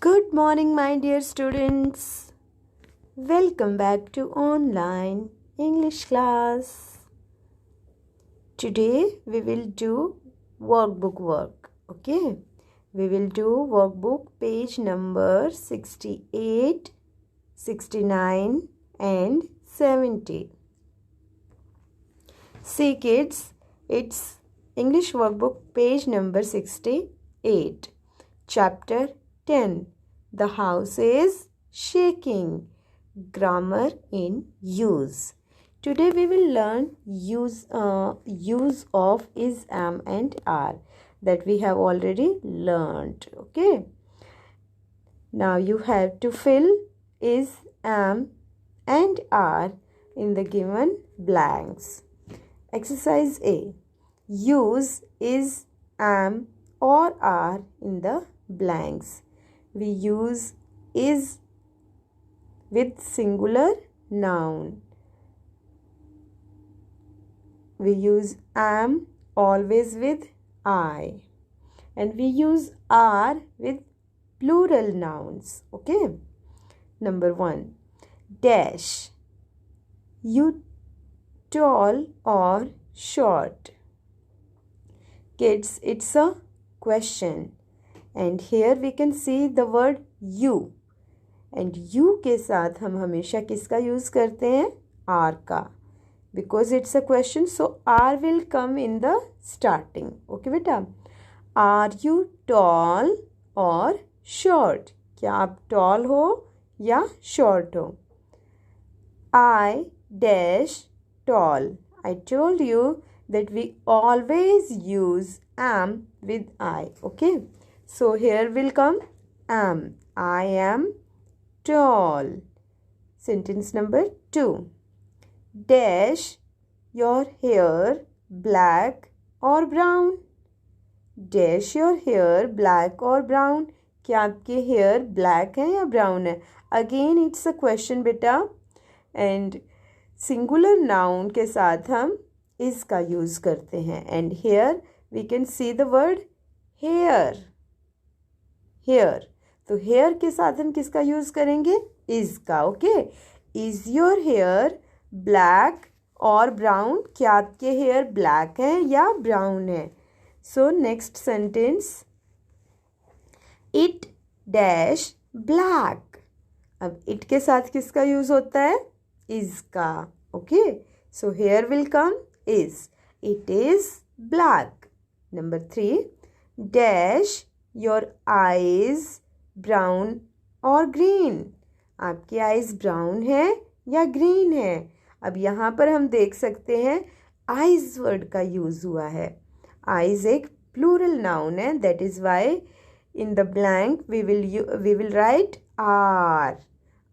Good morning, my dear students. Welcome back to online English class. Today we will do workbook work. Okay, we will do workbook page number 68, 69 and 70. See kids, it's English workbook page number 68. Chapter 10. The house is shaking. Grammar in use. Today we will learn use of is, am and are that we have already learned. Okay. Now you have to fill is, am and are in the given blanks. Exercise A. Use is, am or are in the blanks. We use is with singular noun. We use am always with I. And we use are with plural nouns. Okay. Number 1. Dash. You tall or short? Kids, it's a question. And here we can see the word you. And you के साथ हम हमेशा किसका use करते हैं? are का. Because it's a question, so are will come in the starting. Okay बेटा? Are you tall or short? क्या आप tall हो या short हो? I dash tall. I told you that we always use am with I. Okay? So here will come am. I am tall. Sentence number 2. Dash your hair black or brown? Dash your hair black or brown? क्या आपके hair black है या brown है? Again it's a question बेटा. And singular noun के साथ हम is का use करते हैं. And here we can see the word hair. Hair. तो hair के साथ हम किसका यूज़ करेंगे? is का. Okay. Is your hair black or brown? क्या आपके hair black है या brown है? So next sentence. It dash black. अब it के साथ किसका यूज़ होता है? is का. Okay. So here will come is. It is black. Number 3. Dash your eyes brown or green? आपकी आइज ब्राउन है या ग्रीन है? अब यहाँ पर हम देख सकते हैं आइज वर्ड का यूज़ हुआ है. आइज एक प्लूरल नाउन है. That is why in the blank we will write are.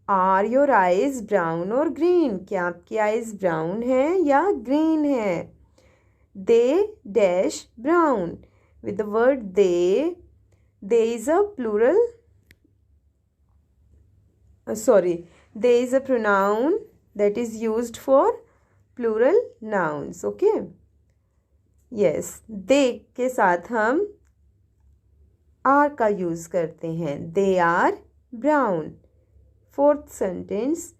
Are your eyes brown or green? क्या आपकी आइज ब्राउन है या ग्रीन है? They dash brown. With the word they is a plural. There is a pronoun that is used for plural nouns. Okay. Yes. They के साथ हम are का use करते हैं. They are brown. Fourth sentence.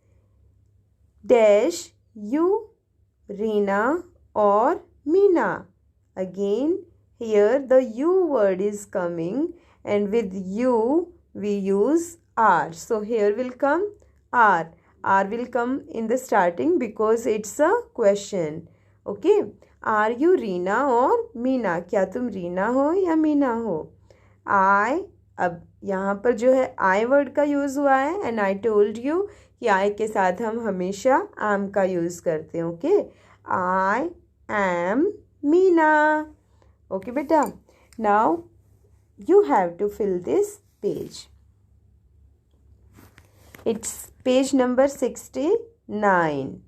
Dash you Reena or Meena? Again here the you word is coming and with you we use are. So here will come are. Are will come in the starting because it's a question. Okay. Are you Reena or Meena? क्या तुम रीना हो या मीना हो? I. अब यहाँ पर जो है I वर्ड का यूज़ हुआ है and I told you कि I के साथ हम हमेशा am का यूज़ करते हैं. Okay. I am Meena. Okay बेटा. Now you have to fill this page. It's page number 69.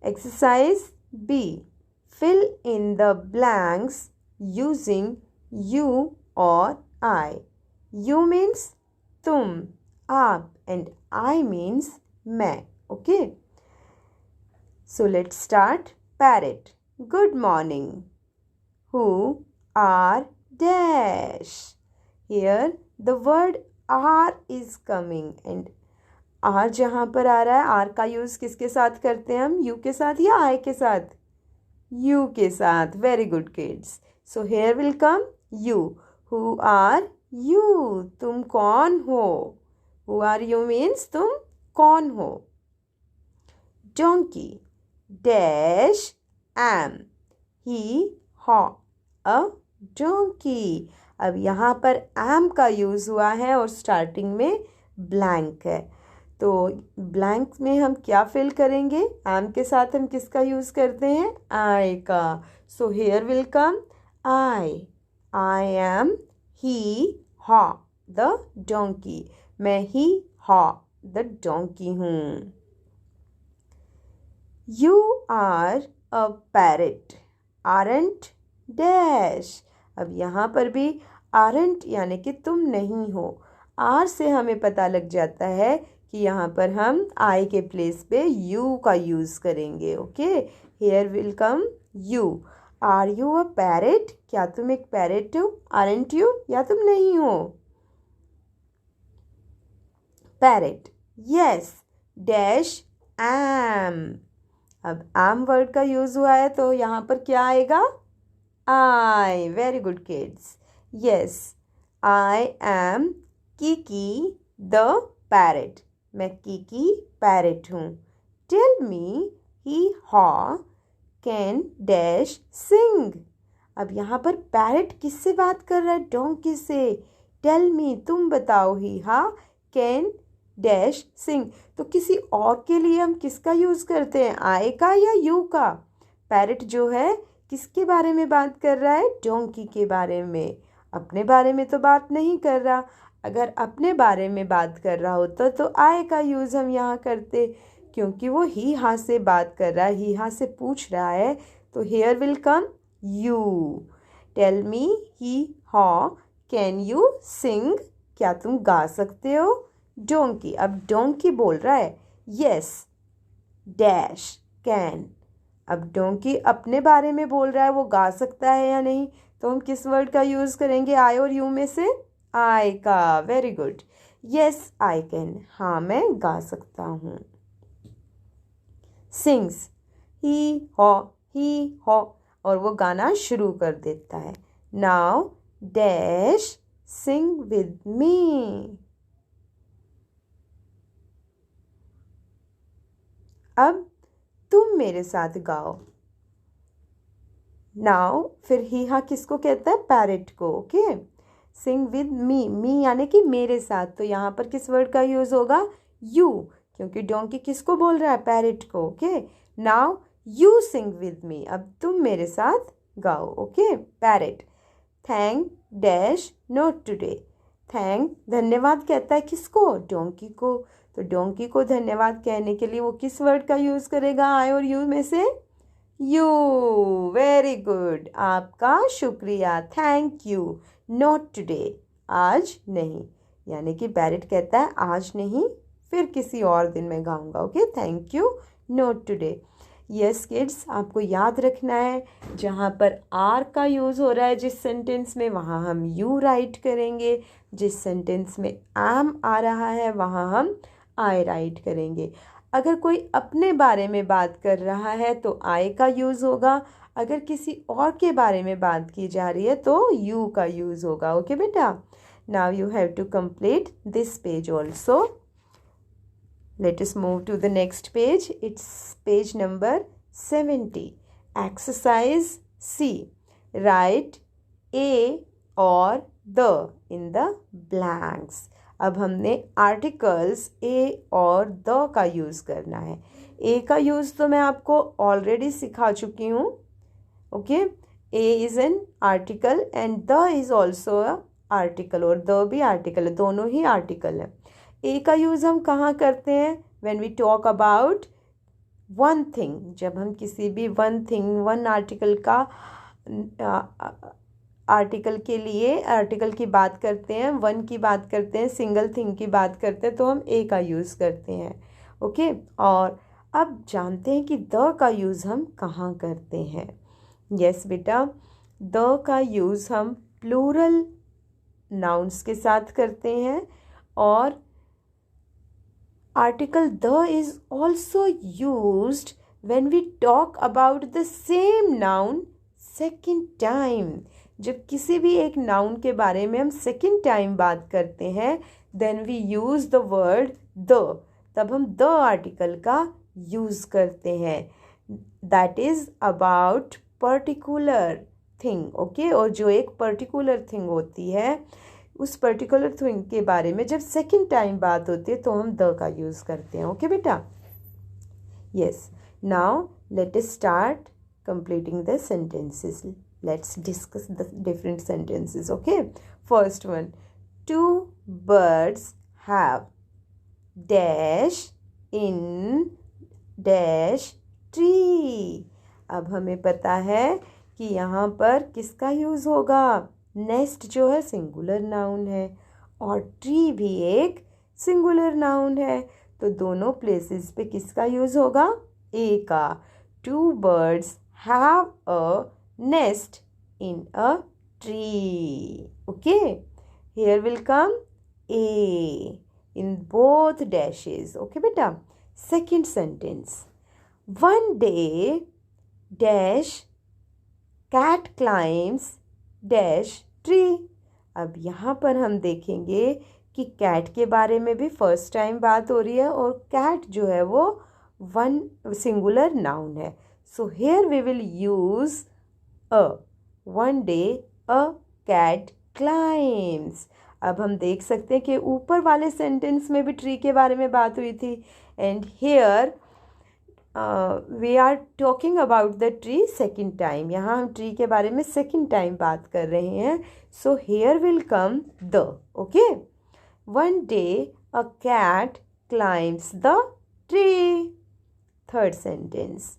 Exercise B. Fill in the blanks using you or I. You means तुम, आप and I means मैं. Okay. So let's start. Parrot. Good morning. Who are dash? Here the word R is coming. And R जहाँ पर आ रहा है, are का use किसके साथ करते हैं हम, यू के साथ या आई के साथ, यू के साथ। Very good kids. So here will come U. Who are you, तुम कौन हो। हु आर यू मीन्स तुम कौन हो। डोंकी डैश एम ही हॉ अ डोंकी। अब यहाँ पर एम का यूज़ हुआ है और स्टार्टिंग में ब्लैंक है, तो ब्लैंक में हम क्या फिल करेंगे, एम के साथ हम किसका यूज़ करते हैं, आई का। So here will come I am hee haw the donkey. मैं ही हॉ द डोंकी हूँ। You are a parrot aren't dash. अब यहाँ पर भी आरंट यानी कि तुम नहीं हो। आर से हमें पता लग जाता है कि यहाँ पर हम आई के प्लेस पे यू का यूज़ करेंगे। Okay, here will come U. Are you a parrot, क्या तुम एक पैरेट हो, आरंट यू, या तुम नहीं हो। Parrot yes dash am. अब एम वर्ड का यूज़ हुआ है तो यहाँ पर क्या आएगा, I. Very good kids. Yes I am Kiki the parrot, मैं कीकी पैरेट हूँ। Tell me hee haw can dash सिंग। अब यहाँ पर पैरेट किससे बात कर रहा है, डोंकी से। टेल मी तुम बताओ, ही हा कैन डैश सिंग। तो किसी और के लिए हम किसका यूज़ करते हैं, आई का या यू का। पैरेट जो है किसके बारे में बात कर रहा है, डोंकी के बारे में। अपने बारे में तो बात नहीं कर रहा। अगर अपने बारे में बात कर रहा होता तो आई का यूज़ हम यहाँ करते, क्योंकि वो ही हा से बात कर रहा है, ही हा से पूछ रहा है। तो here will come you. Tell me hee haw can you sing, क्या तुम गा सकते हो। डोंकी, अब डोंकी बोल रहा है यस डैश कैन। अब डोंकी अपने बारे में बोल रहा है, वो गा सकता है या नहीं, तो हम किस वर्ड का यूज़ करेंगे, आई और यू में से आई का। Very good. Yes I can, हाँ मैं गा सकता हूँ। सिंग्स ही हॉ, और वो गाना शुरू कर देता है। Now dash sing with me. अब तुम मेरे साथ गाओ। नाउ फिर ही हा किसको कहता है, पैरेट को। ओके, सिंग विद मी, मी यानी कि मेरे साथ, तो यहाँ पर किस वर्ड का यूज़ होगा, यू, क्योंकि डोंकी किसको बोल रहा है, पैरेट को। Okay, now you sing with me, अब तुम मेरे साथ गाओ। Okay, parrot thank dash not today. Thank धन्यवाद कहता है किसको, डोंकी को। तो डोंकी को धन्यवाद कहने के लिए वो किस वर्ड का यूज़ करेगा, आई और यू में से यू। वेरी गुड, आपका शुक्रिया, थैंक यू। नॉट टुडे, आज नहीं, यानी कि पैरेट कहता है आज नहीं, फिर किसी और दिन मैं गाऊंगा। Okay, thank you not today. Yes kids, आपको याद रखना है जहाँ पर आर का यूज़ हो रहा है जिस सेंटेंस में, वहाँ हम यू राइट करेंगे। जिस सेंटेंस में एम आ रहा है वहाँ हम आई राइट करेंगे। अगर कोई अपने बारे में बात कर रहा है तो आई का यूज़ होगा, अगर किसी और के बारे में बात की जा रही है तो यू का यूज़ होगा। ओके बेटा, now you have to complete this page also. Let us move to the next page. It's page number 70. Exercise C. Write a or the in the blanks. अब हमने आर्टिकल्स ए और the का use करना है। ए का use तो मैं आपको ऑलरेडी सिखा चुकी हूँ। Okay, A is an article and the is also a article, और द भी आर्टिकल है, दोनों ही आर्टिकल है। ए का यूज़ हम कहाँ करते हैं, when we talk about one thing, जब हम किसी भी वन थिंग, वन आर्टिकल का आर्टिकल के लिए आर्टिकल की बात करते हैं, वन की बात करते हैं, सिंगल थिंग की बात करते हैं, तो हम ए का यूज़ करते हैं। ओके, और अब जानते हैं कि द का यूज़ हम कहाँ करते हैं। यस बेटा, द का यूज़ हम प्लूरल नाउन्स के साथ करते हैं और article the is also used when we talk about the same noun second time. जब किसी भी एक noun के बारे में हम second time बात करते हैं then we use the word the. तब हम the article का use करते हैं. That is about particular thing. Okay? और जो एक particular thing होती है उस पर्टिकुलर थिंग के बारे में जब सेकंड टाइम बात होती है तो हम द का यूज़ करते हैं. ओके बेटा. Yes. Now let us start completing the sentences. Let's discuss the different sentences. Okay. First one. 2 birds have dash in dash tree. अब हमें पता है कि यहाँ पर किसका यूज़ होगा. नेस्ट जो है सिंगुलर नाउन है और ट्री भी एक सिंगुलर नाउन है, तो दोनों प्लेसेस पे किसका यूज़ होगा. ए का. 2 birds have a nest in a tree. Okay. Here will come A in both dashes. Okay beta. Second sentence. One day dash cat climbs dash tree. अब यहाँ पर हम देखेंगे कि कैट के बारे में भी फर्स्ट टाइम बात हो रही है और कैट जो है वो वन सिंगुलर नाउन है. So here we will use a. One day a cat climbs. अब हम देख सकते हैं कि ऊपर वाले सेंटेंस में भी ट्री के बारे में बात हुई थी and here we are talking about the tree second time. यहाँ हम ट्री के बारे में सेकेंड टाइम बात कर रहे हैं. So here will come the. Okay. One day a cat climbs the tree. Third sentence.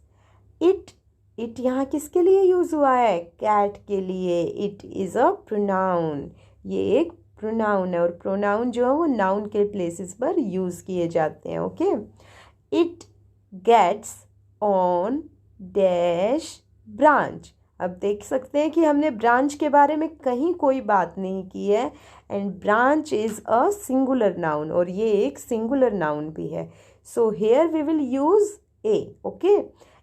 It यहाँ किसके लिए यूज़ हुआ है. कैट के लिए. It is a pronoun. ये एक प्रोनाउन है और प्रोनाउन जो है वो नाउन के प्लेसेस पर यूज़ किए जाते हैं. Okay. It gets on dash branch. अब देख सकते हैं कि हमने ब्रांच के बारे में कहीं कोई बात नहीं की है and branch is a singular noun और ये एक सिंगुलर नाउन भी है. So here we will use a. Okay.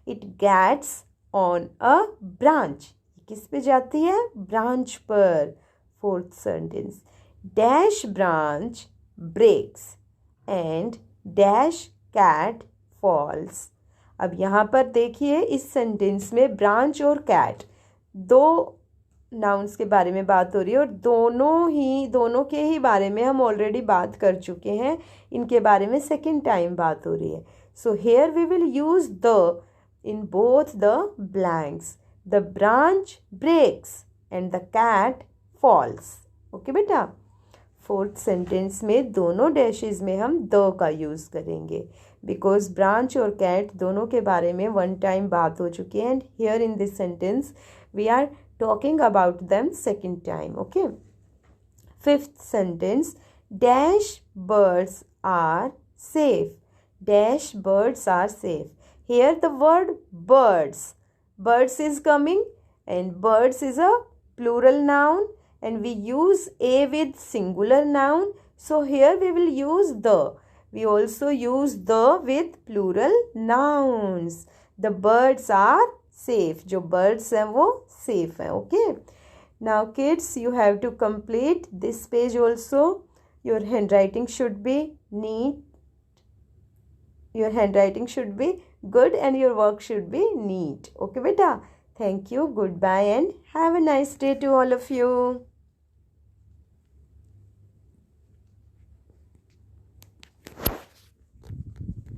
It gets on a branch. किस पे जाती है. ब्रांच पर. Fourth sentence. Dash branch breaks and dash cat falls. अब यहाँ पर देखिए इस सेंटेंस में ब्रांच और कैट दो नाउन्स के बारे में बात हो रही है और दोनों के ही बारे में हम ऑलरेडी बात कर चुके हैं. इनके बारे में सेकेंड टाइम बात हो रही है. So here we will use the in both the blanks. The branch breaks and the cat falls. Okay बेटा. फोर्थ सेंटेंस में दोनों डैशेस में हम द का यूज़ करेंगे बिकॉज ब्रांच और कैट दोनों के बारे में वन टाइम बात हो चुकी है and here in this sentence we are talking about them second time. Okay. Fifth sentence. Dash birds are safe. Dash birds are safe. Here the word birds. Birds is coming and birds is a plural noun and we use a with singular noun. So here we will use the. We also use the with plural nouns. The birds are safe. जो birds हैं वो safe हैं. Okay. Now kids, you have to complete this page also. Your handwriting should be neat. Your handwriting should be good and your work should be neat. Okay beta. Thank you. Goodbye and have a nice day to all of you.